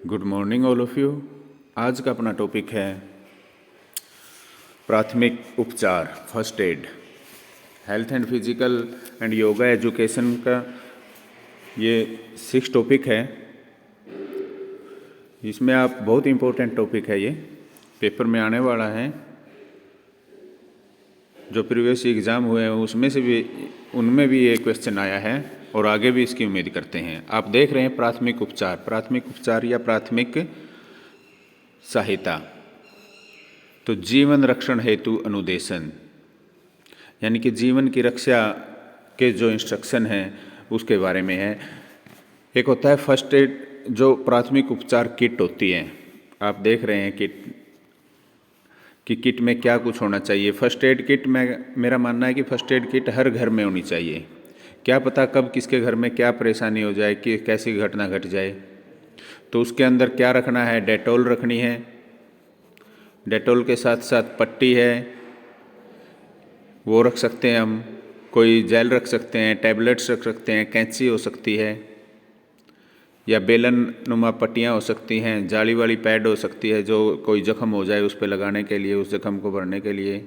Good morning all of you. आज का अपना टॉपिक है प्राथमिक उपचार, first aid. Health and physical and yoga education का ये 6 टॉपिक है। इसमें आप बहुत इम्पोर्टेंट टॉपिक है, ये पेपर में आने वाला है। जो प्रीवियस एग्ज़ाम हुए हैं उसमें से भी उनमें भी ये क्वेश्चन आया है और आगे भी इसकी उम्मीद करते हैं। आप देख रहे हैं प्राथमिक उपचार या प्राथमिक सहायता। तो जीवन रक्षण हेतु अनुदेशन, यानी कि जीवन की रक्षा के जो इंस्ट्रक्शन हैं उसके बारे में है। एक होता है फर्स्ट एड, जो प्राथमिक उपचार किट होती है। आप देख रहे हैं कि किट में क्या कुछ होना चाहिए। फर्स्ट एड किट में मेरा मानना है कि फर्स्ट एड किट हर घर में होनी चाहिए। क्या पता कब किसके घर में क्या परेशानी हो जाए, कि कैसी घटना घट जाए। तो उसके अंदर क्या रखना है, डेटॉल रखनी है, डेटॉल के साथ साथ पट्टी है, वो रख सकते हैं हम, कोई जेल रख सकते हैं, टैबलेट्स रख सकते हैं, कैंची हो सकती है या बेलन नुमा पट्टियाँ हो सकती हैं, जाली वाली पैड हो सकती है जो कोई जख्म हो जाए उस पर लगाने के लिए, उस जख्म को भरने के लिए।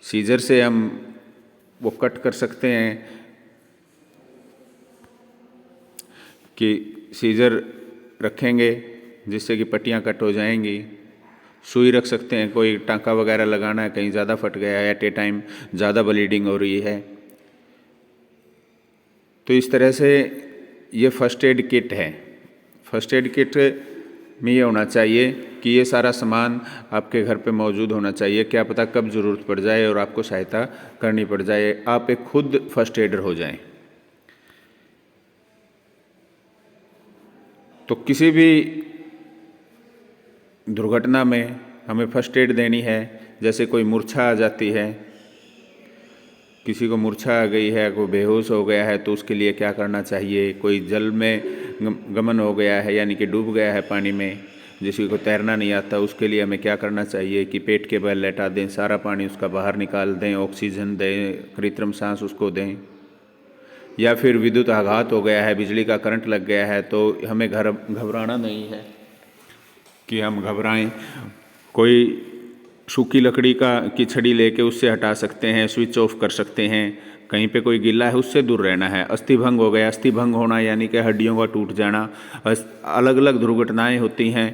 सीजर से हम वो कट कर सकते हैं कि सीजर रखेंगे जिससे कि पट्टियाँ कट हो जाएंगी। सुई रख सकते हैं, कोई टाँका वगैरह लगाना है, कहीं ज़्यादा फट गया है, एट ए टाइम ज़्यादा ब्लीडिंग हो रही है। तो इस तरह से ये फर्स्ट एड किट है। फर्स्ट एड किट में ये होना चाहिए कि ये सारा सामान आपके घर पे मौजूद होना चाहिए। क्या पता कब ज़रूरत पड़ जाए और आपको सहायता करनी पड़ जाए, आप एक खुद फर्स्ट एडर हो जाएं। तो किसी भी दुर्घटना में हमें फर्स्ट एड देनी है। जैसे कोई मूर्छा आ जाती है, किसी को मूर्छा आ गई है, कोई बेहोश हो गया है, तो उसके लिए क्या करना चाहिए। कोई जल में गमन हो गया है, यानी कि डूब गया है पानी में, जिसको को तैरना नहीं आता, उसके लिए हमें क्या करना चाहिए कि पेट के बल लेटा दें, सारा पानी उसका बाहर निकाल दें, ऑक्सीजन दें, कृत्रिम सांस उसको दें। या फिर विद्युत आघात हो गया है, बिजली का करंट लग गया है, तो हमें घबराना नहीं है कि हम घबराएं। कोई सूखी लकड़ी की छड़ी लेके उससे हटा सकते हैं, स्विच ऑफ कर सकते हैं। कहीं पे कोई गिल्ला है उससे दूर रहना है। अस्थि भंग हो गया, अस्थि भंग होना यानी कि हड्डियों का टूट जाना। अलग अलग दुर्घटनाएं होती हैं,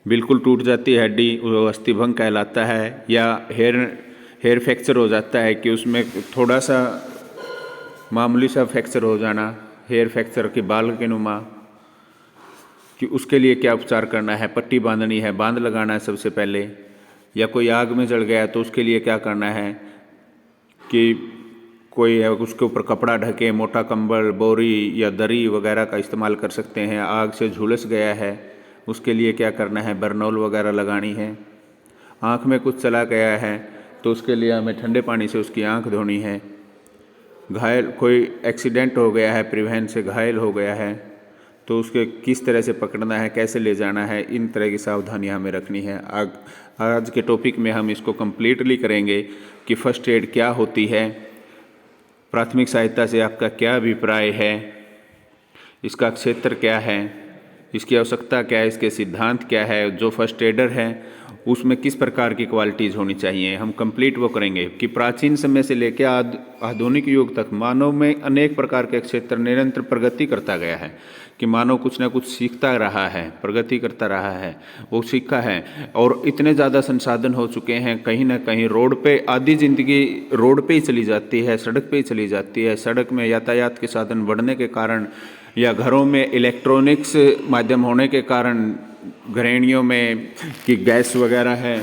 बिल्कुल टूट जाती है हड्डी, वो अस्थि भंग कहलाता है। या हेयर फ्रैक्चर हो जाता है कि उसमें थोड़ा सा मामूली सा फ्रैक्चर हो जाना, हेयर फ्रैक्चर के बाल के नुमा, कि उसके लिए क्या उपचार करना है। पट्टी बांधनी है, बांध लगाना है सबसे पहले। या कोई आग में जल गया तो उसके लिए क्या करना है कि कोई उसके ऊपर कपड़ा ढके, मोटा कंबल, बोरी या दरी वगैरह का इस्तेमाल कर सकते हैं। आग से झुलस गया है, उसके लिए क्या करना है, बर्नौल वगैरह लगानी है। आँख में कुछ चला गया है तो उसके लिए हमें ठंडे पानी से उसकी आँख धोनी है। घायल, कोई एक्सीडेंट हो गया है, परिवहन से घायल हो गया है, तो उसके किस तरह से पकड़ना है, कैसे ले जाना है, इन तरह की सावधानियां हमें रखनी है। आज के टॉपिक में हम इसको कम्प्लीटली करेंगे कि फर्स्ट एड क्या होती है, प्राथमिक सहायता से आपका क्या अभिप्राय है, इसका क्षेत्र क्या है, इसकी आवश्यकता क्या है, इसके सिद्धांत क्या है। जो फर्स्ट एडर है उसमें किस प्रकार की क्वालिटीज़ होनी चाहिए, हम कंप्लीट वो करेंगे। कि प्राचीन समय से लेकर आधुनिक युग तक मानव में अनेक प्रकार के क्षेत्र निरंतर प्रगति करता गया है। कि मानव कुछ ना कुछ सीखता रहा है, प्रगति करता रहा है, वो सीखा है। और इतने ज़्यादा संसाधन हो चुके हैं, कहीं ना कहीं रोड पे आधी ज़िंदगी रोड पे ही चली जाती है, सड़क पे ही चली जाती है। सड़क में यातायात के साधन बढ़ने के कारण या घरों में इलेक्ट्रॉनिक्स माध्यम होने के कारण, गृहिणियों में कि गैस वगैरह है,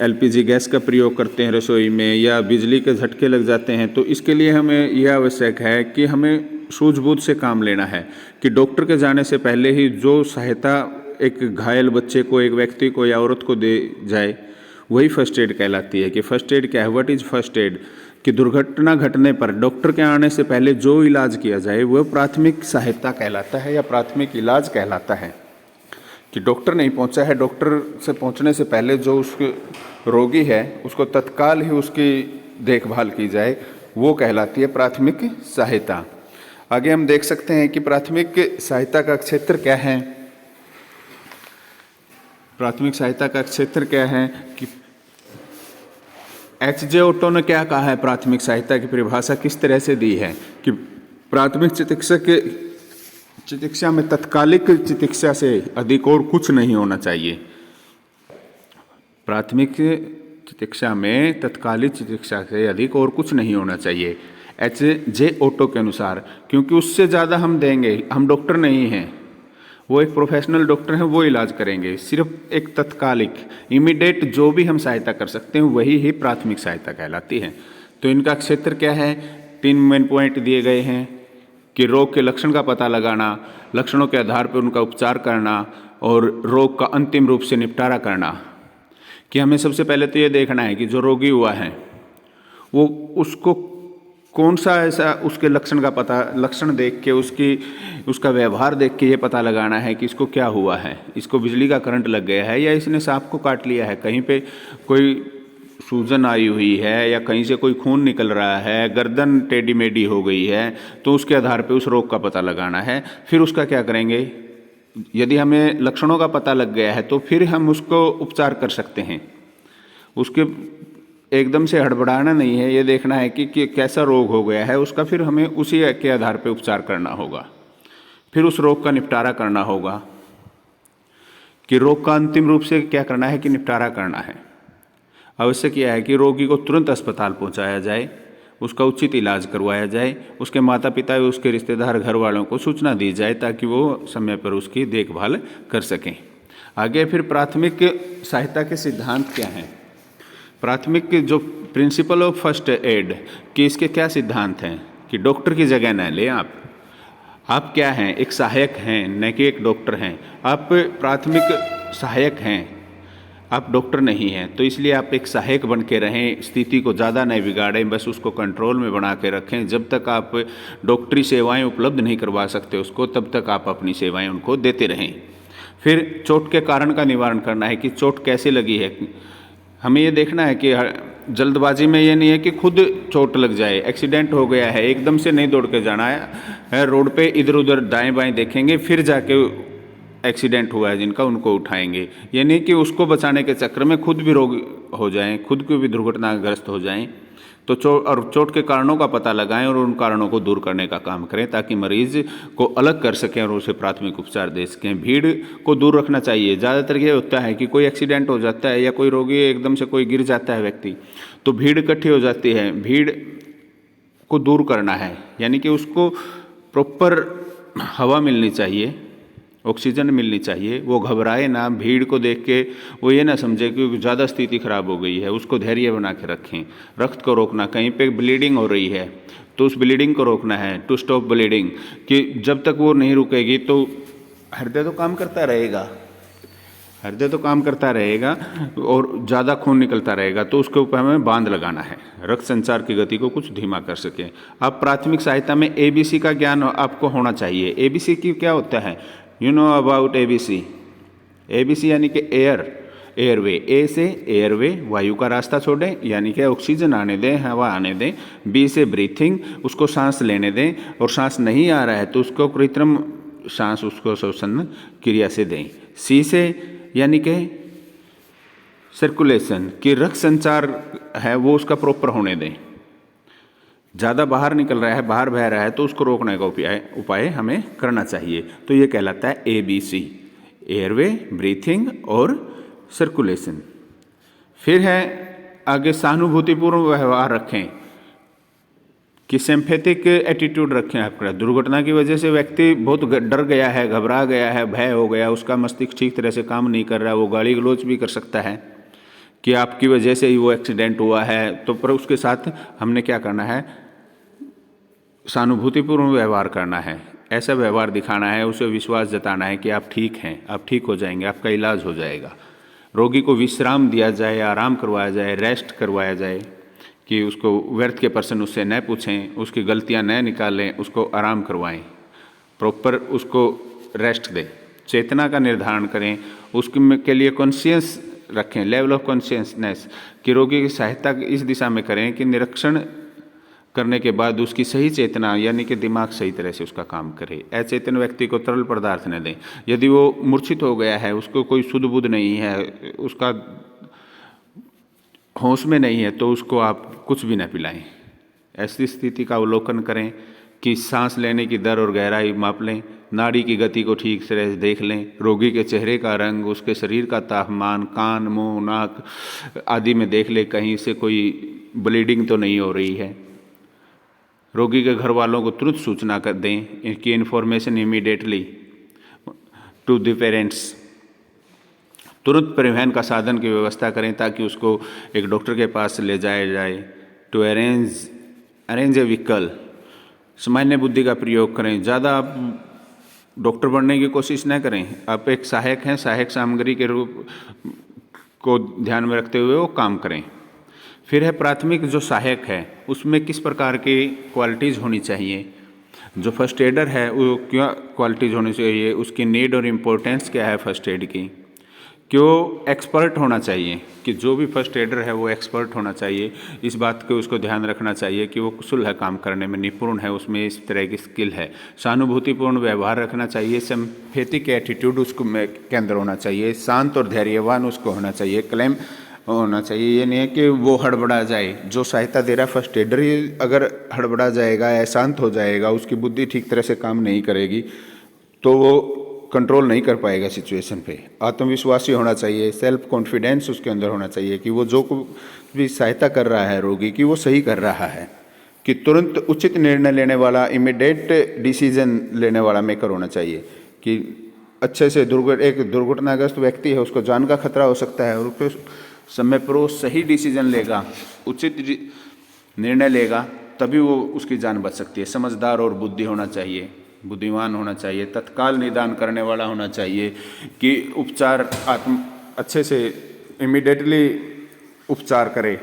एलपीजी गैस का प्रयोग करते हैं रसोई में, या बिजली के झटके लग जाते हैं। तो इसके लिए हमें यह आवश्यक है कि हमें सूझबूझ से काम लेना है। कि डॉक्टर के जाने से पहले ही जो सहायता एक घायल बच्चे को, एक व्यक्ति को या औरत को दे जाए, वही फर्स्ट एड कहलाती है। कि फर्स्ट एड क्या है, व्हाट इज़ फर्स्ट एड। कि दुर्घटना घटने पर डॉक्टर के आने से पहले जो इलाज किया जाए वह प्राथमिक सहायता कहलाता है या प्राथमिक इलाज कहलाता है। कि डॉक्टर नहीं पहुंचा है, डॉक्टर से पहुंचने से पहले जो उसके रोगी है उसको तत्काल ही उसकी देखभाल की जाए, वो कहलाती है प्राथमिक सहायता। आगे हम देख सकते हैं कि प्राथमिक सहायता का क्षेत्र क्या है। प्राथमिक सहायता का क्षेत्र क्या है कि एच.जे. ओटो ने क्या कहा है, प्राथमिक सहायता की परिभाषा किस तरह से दी है कि प्राथमिक चिकित्सा में तत्कालिक चिकित्सा से अधिक और कुछ नहीं होना चाहिए। प्राथमिक चिकित्सा में तत्कालिक चिकित्सा से अधिक और कुछ नहीं होना चाहिए एच.जे. ओटो के अनुसार, क्योंकि उससे ज़्यादा हम देंगे, हम डॉक्टर नहीं हैं, वो एक प्रोफेशनल डॉक्टर हैं, वो इलाज करेंगे। सिर्फ एक तत्कालिक इमीडिएट जो भी हम सहायता कर सकते हैं वही ही प्राथमिक सहायता कहलाती है। तो इनका क्षेत्र क्या है, 3 मेन पॉइंट दिए गए हैं कि रोग के लक्षण का पता लगाना, लक्षणों के आधार पर उनका उपचार करना और रोग का अंतिम रूप से निपटारा करना। कि हमें सबसे पहले तो ये देखना है कि जो रोगी हुआ है वो उसको कौन सा ऐसा उसके लक्षण का पता, लक्षण देख के उसका व्यवहार देख के ये पता लगाना है कि इसको क्या हुआ है। इसको बिजली का करंट लग गया है या इसने सांप को काट लिया है, कहीं पे कोई सूजन आई हुई है या कहीं से कोई खून निकल रहा है, गर्दन टेढ़ी मेढ़ी हो गई है, तो उसके आधार पे उस रोग का पता लगाना है। फिर उसका क्या करेंगे, यदि हमें लक्षणों का पता लग गया है तो फिर हम उसको उपचार कर सकते हैं। उसके एकदम से हड़बड़ाना नहीं है, ये देखना है कि कैसा रोग हो गया है उसका, फिर हमें उसी के आधार पे उपचार करना होगा। फिर उस रोग का निपटारा करना होगा कि रोग का अंतिम रूप से क्या करना है कि निपटारा करना है। आवश्यक यह है कि रोगी को तुरंत अस्पताल पहुंचाया जाए, उसका उचित इलाज करवाया जाए, उसके माता पिता व उसके रिश्तेदार घर वालों को सूचना दी जाए ताकि वो समय पर उसकी देखभाल कर सकें। आगे फिर प्राथमिक सहायता के सिद्धांत क्या हैं। प्राथमिक जो प्रिंसिपल ऑफ फर्स्ट एड कि इसके क्या सिद्धांत हैं कि डॉक्टर की जगह न लें आप क्या हैं, एक सहायक हैं, न कि एक डॉक्टर हैं। आप प्राथमिक सहायक हैं, आप डॉक्टर नहीं हैं, तो इसलिए आप एक सहायक बन के रहें, स्थिति को ज़्यादा नहीं बिगाड़ें, बस उसको कंट्रोल में बना के रखें। जब तक आप डॉक्टरी सेवाएं उपलब्ध नहीं करवा सकते उसको, तब तक आप अपनी सेवाएं उनको देते रहें। फिर चोट के कारण का निवारण करना है कि चोट कैसे लगी है। हमें ये देखना है कि जल्दबाजी में ये नहीं है कि खुद चोट लग जाए, एक्सीडेंट हो गया है, एकदम से नहीं दौड़ के जाना है। रोड पे इधर उधर दाएं बाएं देखेंगे, फिर जाके एक्सीडेंट हुआ है जिनका उनको उठाएंगे। ये नहीं कि उसको बचाने के चक्कर में खुद भी रोग हो जाएं, खुद को भी दुर्घटनाग्रस्त हो जाएं। तो चोट के कारणों का पता लगाएं और उन कारणों को दूर करने का काम करें ताकि मरीज को अलग कर सकें और उसे प्राथमिक उपचार दे सकें। भीड़ को दूर रखना चाहिए। ज़्यादातर ये होता है कि कोई एक्सीडेंट हो जाता है या कोई रोगी एकदम से कोई गिर जाता है व्यक्ति, तो भीड़ इकट्ठी हो जाती है। भीड़ को दूर करना है, यानी कि उसको प्रॉपर हवा मिलनी चाहिए, ऑक्सीजन मिलनी चाहिए। वो घबराए ना, भीड़ को देख के वो ये ना समझे कि ज़्यादा स्थिति खराब हो गई है। उसको धैर्य बना के रखें। रक्त को रोकना, कहीं पे ब्लीडिंग हो रही है तो उस ब्लीडिंग को रोकना है, टू स्टॉप ब्लीडिंग, कि जब तक वो नहीं रुकेगी तो हृदय तो काम करता रहेगा, हृदय तो काम करता रहेगा और ज़्यादा खून निकलता रहेगा, तो उसके ऊपर हमें बांध लगाना है, रक्त संचार की गति को कुछ धीमा कर सकें। अब प्राथमिक सहायता में ABC का ज्ञान आपको होना चाहिए। ABC की क्या होता है, you know about ABC। ABC यानी कि एयरवे, ए से एयरवे, वायु का रास्ता छोड़ें, यानी कि ऑक्सीजन आने दें, हवा आने दें। B से ब्रीथिंग, उसको सांस लेने दें, और सांस नहीं आ रहा है तो उसको कृत्रिम सांस, उसको श्वसन क्रिया से दें। C से यानी कि सर्कुलेशन, कि रक्त संचार है वो उसका प्रॉपर होने दें। ज़्यादा बाहर निकल रहा है, बाहर बह रहा है तो उसको रोकने का उपाय हमें करना चाहिए। तो ये कहलाता है ABC, एयरवे, ब्रीथिंग और सर्कुलेशन। फिर है आगे सहानुभूतिपूर्ण व्यवहार रखें, कि सिंपैथिक एटीट्यूड रखें आपका। दुर्घटना की वजह से व्यक्ति बहुत डर गया है, घबरा गया है, भय हो गया, उसका मस्तिष्क ठीक तरह से काम नहीं कर रहा है, वो गाली गलौज भी कर सकता है कि आपकी वजह से ही वो एक्सीडेंट हुआ है। तो पर उसके साथ हमने क्या करना है, सहानुभूतिपूर्ण व्यवहार करना है, ऐसा व्यवहार दिखाना है, उसे विश्वास जताना है कि आप ठीक हैं, आप ठीक हो जाएंगे, आपका इलाज हो जाएगा। रोगी को विश्राम दिया जाए, आराम करवाया जाए, रेस्ट करवाया जाए, कि उसको व्यर्थ के प्रश्न उससे न पूछें, उसकी गलतियां न निकालें, उसको आराम करवाएं, प्रॉपर उसको रेस्ट दें। चेतना का निर्धारण करें, उसके के लिए कॉन्शियस रखें, लेवल ऑफ कॉन्शियसनेस, कि रोगी की सहायता इस दिशा में करें कि निरीक्षण करने के बाद उसकी सही चेतना यानी कि दिमाग सही तरह से उसका काम करे। अचेतन व्यक्ति को तरल पदार्थ न दें। यदि वो मूर्छित हो गया है, उसको कोई सुध बुध नहीं है, उसका होश में नहीं है, तो उसको आप कुछ भी न पिलाएं। ऐसी स्थिति का अवलोकन करें कि सांस लेने की दर और गहराई माप लें, नाड़ी की गति को ठीक से देख लें, रोगी के चेहरे का रंग, उसके शरीर का तापमान, कान, मुंह, नाक आदि में देख लें कहीं से कोई ब्लीडिंग तो नहीं हो रही है। रोगी के घर वालों को तुरंत सूचना कर दें, इनकी information immediately to the parents. तुरंत परिवहन का साधन की व्यवस्था करें ताकि उसको एक डॉक्टर के पास ले जाया जाए। To arrange a vehicle. सामान्य बुद्धि का प्रयोग करें। ज़्यादा आप डॉक्टर बनने की कोशिश न करें। आप एक सहायक हैं, सहायक सामग्री के रूप को ध्यान में रखते हुए वो काम करें। फिर है प्राथमिक जो सहायक है, उसमें किस प्रकार की क्वालिटीज़ होनी चाहिए। जो फर्स्ट एडर है वो क्या क्वालिटीज़ होनी चाहिए, उसकी नीड और इम्पोर्टेंस क्या है फर्स्ट एड की, कि वो एक्सपर्ट होना चाहिए, कि जो भी फर्स्ट एडर है वो एक्सपर्ट होना चाहिए। इस बात को उसको ध्यान रखना चाहिए कि वो कुशल है, काम करने में निपुण है, उसमें इस तरह की स्किल है। सहानुभूतिपूर्ण व्यवहार रखना चाहिए। सिम्पैथेटिक एटीट्यूड उसको के अंदर होना चाहिए। शांत और धैर्यवान उसको होना चाहिए। क्लेम होना चाहिए। ये नहीं है कि वो हड़बड़ा जाए। जो सहायता दे रहा है फर्स्ट एडर ही अगर हड़बड़ा जाएगा या शांत हो जाएगा, उसकी बुद्धि ठीक तरह से काम नहीं करेगी, तो वो कंट्रोल नहीं कर पाएगा सिचुएशन पे। आत्मविश्वासी होना चाहिए। सेल्फ कॉन्फिडेंस उसके अंदर होना चाहिए कि वो जो भी सहायता कर रहा है रोगी की वो सही कर रहा है, कि तुरंत उचित निर्णय लेने वाला, इमीडिएट डिसीजन लेने वाला मेकर होना चाहिए। कि अच्छे से एक दुर्घटनाग्रस्त व्यक्ति है, उसको जान का खतरा हो सकता है और उसको समय पर वो सही डिसीजन लेगा, उचित निर्णय लेगा, तभी वो उसकी जान बच सकती है। समझदार और बुद्धि होना चाहिए, बुद्धिमान होना चाहिए। तत्काल निदान करने वाला होना चाहिए कि उपचार अच्छे से इमीडिएटली उपचार करे।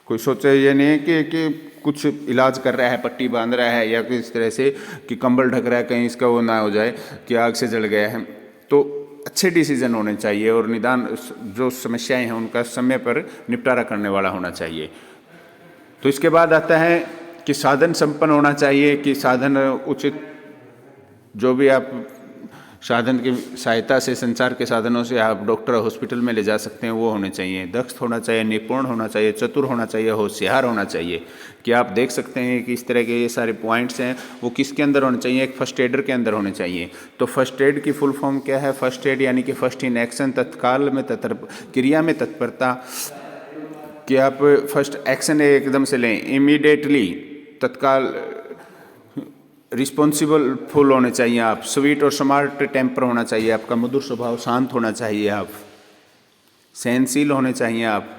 कोई सोचे ये नहीं है कि कुछ इलाज कर रहा है, पट्टी बांध रहा है या किस तरह से कि कंबल ढक रहा है, कहीं इसका वो ना हो जाए कि आग से जल गया है। तो अच्छे डिसीजन होने चाहिए और निदान जो समस्याएं हैं उनका समय पर निपटारा करने वाला होना चाहिए। तो इसके बाद आता है कि साधन संपन्न होना चाहिए, कि साधन उचित, जो भी आप साधन की सहायता से, संचार के साधनों से आप डॉक्टर हॉस्पिटल में ले जा सकते हैं, वो होने चाहिए। दक्ष होना चाहिए, निपुण होना चाहिए, चतुर होना चाहिए, होशियार होना चाहिए। कि आप देख सकते हैं कि इस तरह के ये सारे पॉइंट्स हैं, वो किसके अंदर होने चाहिए, एक फर्स्ट एडर के अंदर होने चाहिए। तो फर्स्ट एड की फुल फॉर्म क्या है? फर्स्ट एड यानी कि फर्स्ट इन एक्शन, तत्काल में क्रिया में तत्परता। कि आप फर्स्ट एक्शन एकदम से लें, इमीडिएटली, तत्काल, रिस्पॉन्सिबल फुल होने चाहिए आप। स्वीट और स्मार्ट टेम्पर होना चाहिए आपका, मधुर स्वभाव, शांत होना चाहिए आप, सहनशील होने चाहिए आप,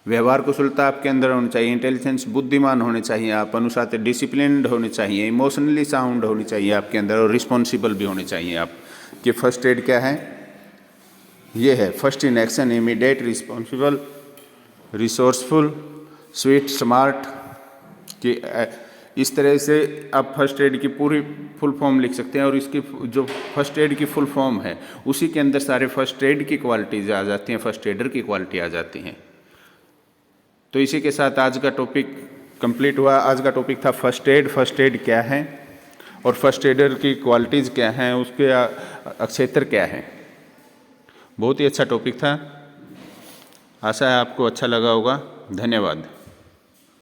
व्यवहार कुशलता आपके अंदर होनी चाहिए, इंटेलिजेंस, बुद्धिमान होने चाहिए आप, अनुशासित, डिसिप्लिन्ड होने चाहिए, इमोशनली साउंड होनी चाहिए आपके अंदर, और रिस्पॉन्सिबल भी होने चाहिए आप। कि फर्स्ट एड क्या है? ये है first in action, immediate, responsible, resourceful, sweet, smart. कि इस तरह से आप फर्स्ट एड की पूरी फुल फॉर्म लिख सकते हैं। और इसकी जो फर्स्ट एड की फुल फॉर्म है उसी के अंदर सारे फर्स्ट एड की क्वालिटीज आ जाती हैं, फर्स्ट एडर की क्वालिटी आ जाती हैं। तो इसी के साथ आज का टॉपिक कंप्लीट हुआ। आज का टॉपिक था फर्स्ट एड। फर्स्ट एड क्या है और फर्स्ट एडर की क्वालिटीज़ क्या हैं, उसके क्षेत्र क्या है। बहुत ही अच्छा टॉपिक था। आशा है आपको अच्छा लगा होगा। धन्यवाद।